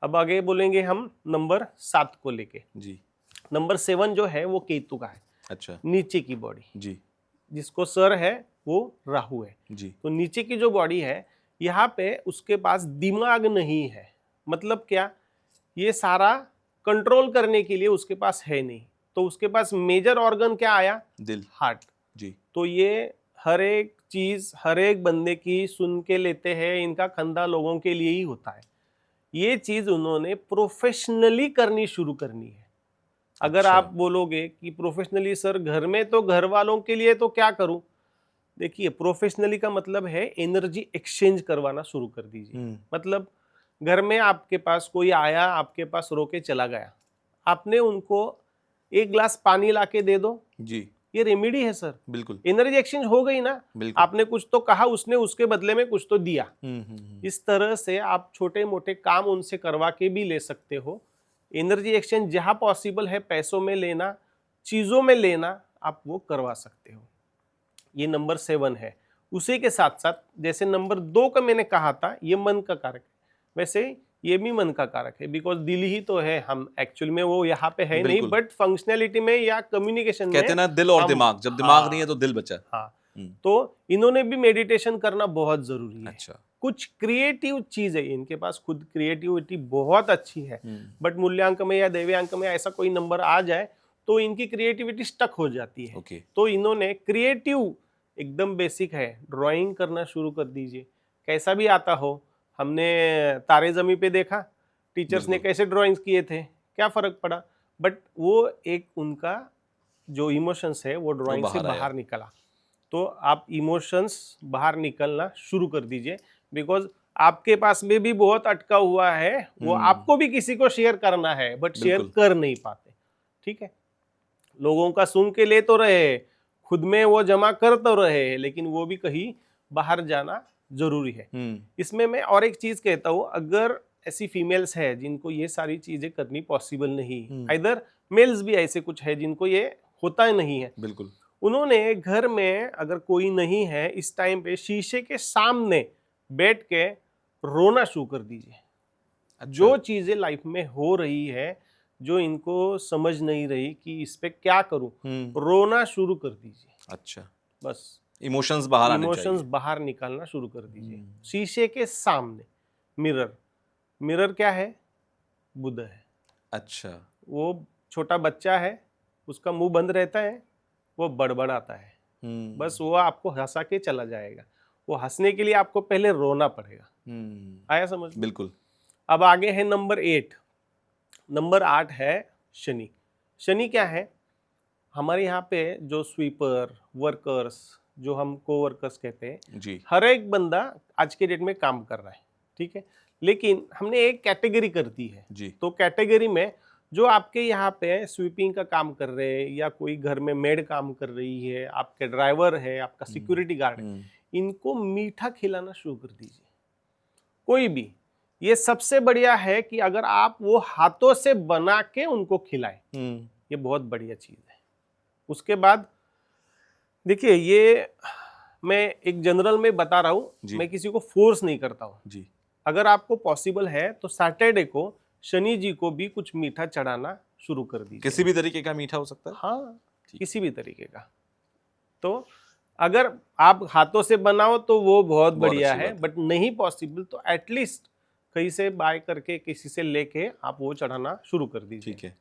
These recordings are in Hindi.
अब आगे बोलेंगे हम नंबर 7 को लेके। जी। नंबर 7 जो है वो केतु का है। अच्छा। नीचे की बॉडी, जी। जिसको सर है वो राहु है। जी। तो नीचे की जो बॉडी है यहाँ पे उसके पास दिमाग नहीं है। मतलब क्या, ये सारा कंट्रोल करने के लिए उसके पास है नहीं। तो उसके पास मेजर ऑर्गन क्या आया? दिल। हार्ट। जी। तो ये हर एक चीज हर एक बंदे की सुन के लेते हैं, इनका खंदा लोगों के लिए ही होता है। ये चीज उन्होंने प्रोफेशनली करनी शुरू करनी है। अगर अच्छा। आप बोलोगे कि प्रोफेशनली सर घर में तो घर वालों के लिए तो क्या करूं, देखिए प्रोफेशनली का मतलब है एनर्जी एक्सचेंज करवाना शुरू कर दीजिए। मतलब घर में आपके पास कोई आया, आपके पास रो के चला गया, आपने उनको एक ग्लास पानी लाके दे दो, जी। ये रेमेडी है सर। बिल्कुल। एनर्जी एक्सचेंज हो गई ना। बिल्कुल। आपने कुछ तो कहा, उसने उसके बदले में कुछ तो दिया। इस तरह से आप छोटे मोटे काम उनसे करवा के भी ले सकते हो। एनर्जी एक्सचेंज जहां पॉसिबल है, पैसों में लेना, चीजों में लेना, आप वो करवा सकते हो। ये नंबर 7 है। उसी के साथ साथ जैसे नंबर 2 का मैंने कहा था, ये मन का कारक है, वैसे ये भी मन का कारक है। बिकॉज दिल ही तो है, हम एक्चुअल में वो यहाँ पे है नहीं, बिल्कुल। बट फंक्शनैलिटी में या कम्युनिकेशन में कहते हैं ना, दिल और हम, दिमाग, जब दिमाग नहीं है तो दिल बचा। हाँ। तो इन्होंने भी मेडिटेशन करना बहुत जरूरी है। अच्छा। कुछ क्रिएटिव चीज है इनके पास, खुद क्रिएटिविटी बहुत अच्छी है। बट मूल्यांक में या देव्यांक में ऐसा कोई नंबर आ जाए तो इनकी क्रिएटिविटी स्टक हो जाती है। ओके। तो इन्होंने क्रिएटिव, एकदम बेसिक है, ड्राइंग करना शुरू कर दीजिए। कैसा भी आता हो, हमने तारे जमी पे देखा, टीचर्स ने बिल्कुल। कैसे ड्राइंग्स किए थे, क्या फर्क पड़ा, बट वो एक उनका जो इमोशंस है वो ड्राइंग से बाहर आया। बाहर निकला। तो आप इमोशंस बाहर निकलना शुरू कर दीजिए। बिकॉज आपके पास में भी बहुत अटका हुआ है, वो आपको भी किसी को शेयर करना है, बट शेयर बिल्कुल। कर नहीं पाते। ठीक है, लोगों का सुन के ले तो रहे, खुद में वो जमा कर तो रहे, लेकिन वो भी कहीं बाहर जाना जरूरी है। इसमें मैं और एक चीज कहता हूं, अगर ऐसी फीमेल्स है जिनको ये सारी चीजें करनी पॉसिबल नहीं, इधर मेल्स भी ऐसे कुछ है जिनको ये होता नहीं है, बिल्कुल। उन्होंने घर में अगर कोई नहीं है इस टाइम पे शीशे के सामने बैठ के रोना शुरू कर दीजिए। अच्छा। जो चीजें लाइफ में हो रही है, जो इनको समझ नहीं रही कि इस पे क्या करूं, रोना शुरू कर दीजिए। अच्छा। बस इमोशंस बाहर आने इमोशंस चाहिए। बाहर निकालना शुरू कर दीजिए। शीशे के सामने मिरर, मिरर क्या है? बुद्ध है। अच्छा। वो छोटा बच्चा है, उसका मुंह बंद रहता है, वो बड़बड़ाता है। बस वो आपको हंसा के चला जाएगा। वो हंसने के लिए आपको पहले रोना पड़ेगा। आया समझ में? बिल्कुल। अब आगे है नंबर 8। नंबर 8 है शनि। शनि क्या है? हमारे यहाँ पे जो स्वीपर, वर्कर्स, जो हम कोवर्कर्स कहते हैं, जी। हर एक बंदा आज के डेट में काम कर रहा है। ठीक है, लेकिन हमने एक कैटेगरी कर दी है। जी। तो कैटेगरी में जो आपके यहाँ पे स्वीपिंग का काम कर रहे हैं, या कोई घर में मेड काम कर रही है, आपके ड्राइवर है, आपका सिक्योरिटी गार्ड है, इनको मीठा खिलाना शुरू कर दीजिए। कोई भी, ये सबसे बढ़िया है कि अगर आप वो हाथों से बना के उनको खिलाएं, ये बहुत बढ़िया चीज है। उसके बाद देखिए, ये मैं एक जनरल में बता रहा हूं, मैं किसी को फोर्स नहीं करता हूं जी। अगर आपको पॉसिबल है तो सैटरडे को शनि जी को भी कुछ मीठा चढ़ाना शुरू कर दीजिए। किसी भी तरीके का मीठा हो सकता है? हाँ, किसी भी तरीके का। तो अगर आप हाथों से बनाओ तो वो बहुत बढ़िया है, बट नहीं पॉसिबल तो एटलीस्ट कहीं से बाय करके, किसी से लेके आप वो चढ़ाना शुरू कर दीजिए। ठीक है।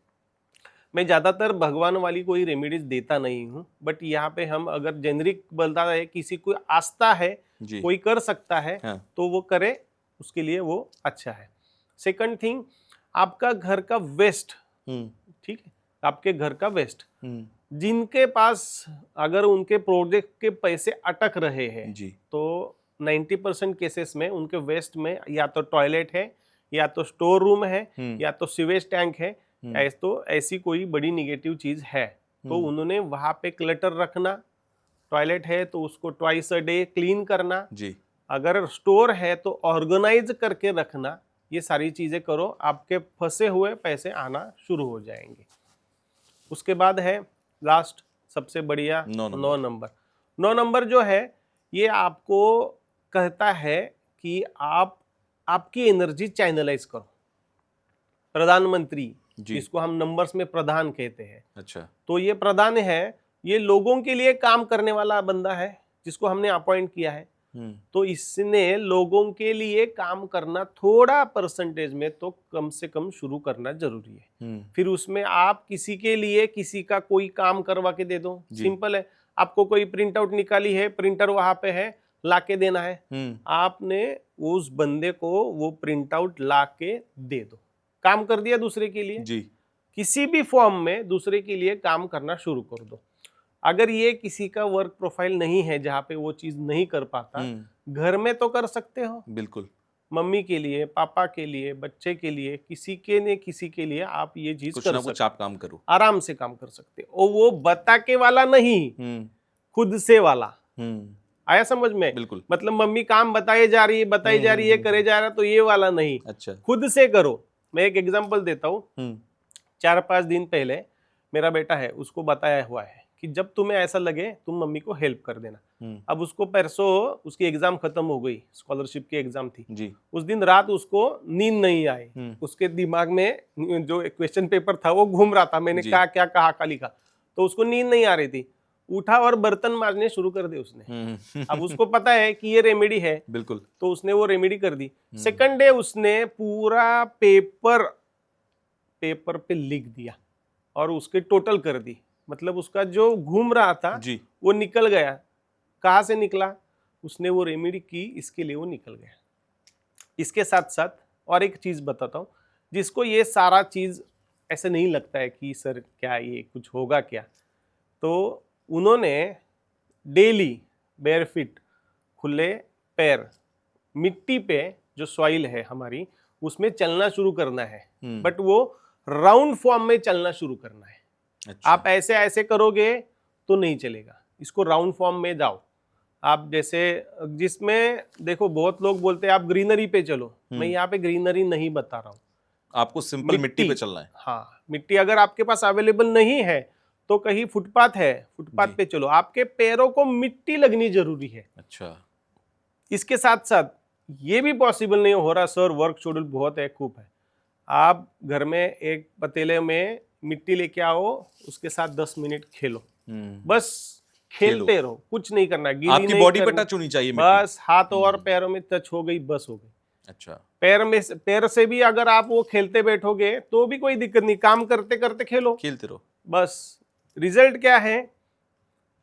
मैं ज्यादातर भगवान वाली कोई रेमेडीज देता नहीं हूँ, बट यहाँ पे हम अगर जेनरिक बोलता है, किसी को आस्था है, कोई कर सकता है, हाँ। तो वो करे, उसके लिए वो अच्छा है। सेकंड थिंग, आपका घर का वेस्ट, ठीक है, आपके घर का वेस्ट, जिनके पास अगर उनके प्रोजेक्ट के पैसे अटक रहे हैं जी। तो 90% केसेस में उनके वेस्ट में या तो टॉयलेट है, या तो स्टोर रूम है, या तो सीवेज टैंक है, तो ऐसी कोई बड़ी निगेटिव चीज है। तो उन्होंने वहां पे क्लटर रखना, टॉयलेट है तो उसको ट्वाइस अ डे क्लीन करना जी। अगर स्टोर है तो ऑर्गेनाइज करके रखना। ये सारी चीजें करो, आपके फंसे हुए पैसे आना शुरू हो जाएंगे। उसके बाद है लास्ट सबसे बढ़िया 9 नंबर। 9 नंबर जो है ये आपको कहता है कि आप आपकी एनर्जी चैनलाइज करो। प्रधानमंत्री, जी। जिसको हम नंबर्स में प्रधान कहते हैं, अच्छा। तो ये प्रधान है, ये लोगों के लिए काम करने वाला बंदा है जिसको हमने अपॉइंट किया है। तो इसने लोगों के लिए काम करना थोड़ा परसेंटेज में तो कम से कम शुरू करना जरूरी है। फिर उसमें आप किसी के लिए किसी का कोई काम करवा के दे दो, सिंपल है। आपको कोई प्रिंट आउट निकाली है, प्रिंटर वहां पे है, लाके देना है, आपने उस बंदे को वो प्रिंट आउट लाके दे दो, काम कर दिया दूसरे के लिए जी। किसी भी फॉर्म में दूसरे के लिए काम करना शुरू कर दो। अगर ये किसी का वर्क प्रोफाइल नहीं है जहाँ पे वो चीज नहीं कर पाता, घर में तो कर सकते हो। बिल्कुल। मम्मी के लिए, पापा के लिए, बच्चे के लिए, किसी के ने किसी के लिए आप ये चीज कुछ कर ना सकते कुछ आप काम करो, आराम से काम कर सकते हो। और वो बता के वाला नहीं, खुद से वाला। आया समझ में? बिल्कुल। मतलब मम्मी काम बताई जा रही है, करे जा रहा, तो ये वाला नहीं। अच्छा। खुद से करो। मैं एक एग्जांपल देता हूँ। 4-5 दिन पहले मेरा बेटा है, उसको बताया हुआ है कि जब तुम्हें ऐसा लगे तुम मम्मी को हेल्प कर देना। अब उसको परसों उसकी एग्जाम खत्म हो गई, स्कॉलरशिप की एग्जाम थी जी। उस दिन रात उसको नींद नहीं आई। उसके दिमाग में जो क्वेश्चन पेपर था वो घूम रहा था, मैंने क्या क्या कहा लिखा, तो उसको नींद नहीं आ रही थी। उठा और बर्तन मारने शुरू कर दिए उसने। अब उसको पता है कि ये रेमेडी है, बिल्कुल, तो उसने वो रेमेडी कर दी। सेकंड डे उसने पूरा पेपर पे लिख दिया और उसके टोटल कर दी। मतलब उसका जो घूम रहा था जी। वो निकल गया। कहाँ से निकला? उसने वो रेमेडी की, इसके लिए वो निकल गया। इसके साथ साथ और एक चीज बताता हूँ, जिसको ये सारा चीज ऐसे नहीं लगता है कि सर क्या ये कुछ होगा क्या, तो उन्होंने डेली बेयरफिट, खुले पैर, मिट्टी पे जो सॉइल है हमारी उसमें चलना शुरू करना है। बट वो राउंड फॉर्म में चलना शुरू करना है। अच्छा। आप ऐसे ऐसे करोगे तो नहीं चलेगा, इसको राउंड फॉर्म में जाओ। आप जैसे जिसमें देखो बहुत लोग बोलते हैं आप ग्रीनरी पे चलो, मैं यहाँ पे ग्रीनरी नहीं बता रहा हूँ, आपको सिंपल मिट्टी पे चलना है। हाँ, मिट्टी अगर आपके पास अवेलेबल नहीं है तो कहीं फुटपाथ है, फुटपाथ पे चलो, आपके पैरों को मिट्टी लगनी जरूरी है। अच्छा। इसके साथ साथ ये भी पॉसिबल नहीं हो रहा सर वर्क शेड्यूल बहुत है, खूब है, आप घर में एक पतीले में मिट्टी लेके आओ, उसके साथ 10 मिनट खेलो, बस खेलते रहो, कुछ नहीं करना, गीली आपकी नहीं बॉडी पे करनी, टच होनी चाहिए बस हाथों और पैरों में टच हो गई, बस हो गई। अच्छा। पैर से भी अगर आप वो खेलते बैठोगे तो भी कोई दिक्कत नहीं, काम करते करते खेलो, खेलते रहो, बस। रिजल्ट क्या है?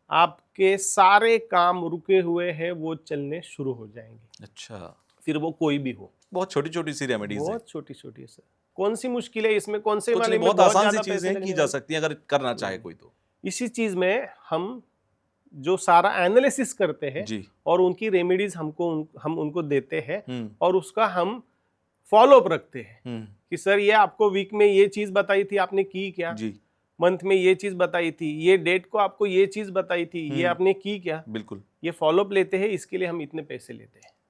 आपके सारे काम रुके हुए हैं वो चलने शुरू हो जाएंगे। अच्छा। फिर वो कोई भी हो। बहुत छोटी छोटी सी रेमेडीज हैं। बहुत छोटी छोटी है सर, कौन सी मुश्किल है इसमें? कौन से कुछ वाले नहीं, में बहुत आसान सी ज्यादा चीजें पैसे हैं, की लगने जा वाले? सकती हैं अगर करना चाहे कोई तो। इसी चीज में हम जो सारा एनालिसिस करते हैं जी। और उनकी रेमेडीज हम उनको देते हैं और उसका हम फॉलो अप रखते हैं कि सर ये आपको वीक में ये चीज बताई थी, आपने की क्या? जी। मंथ में ये चीज बताई थी, ये डेट को आपको ये चीज बताई थी, ये आपने की क्या? बिल्कुल। ये फॉलो अप लेते हैं, इसके लिए हम इतने पैसे लेते हैं।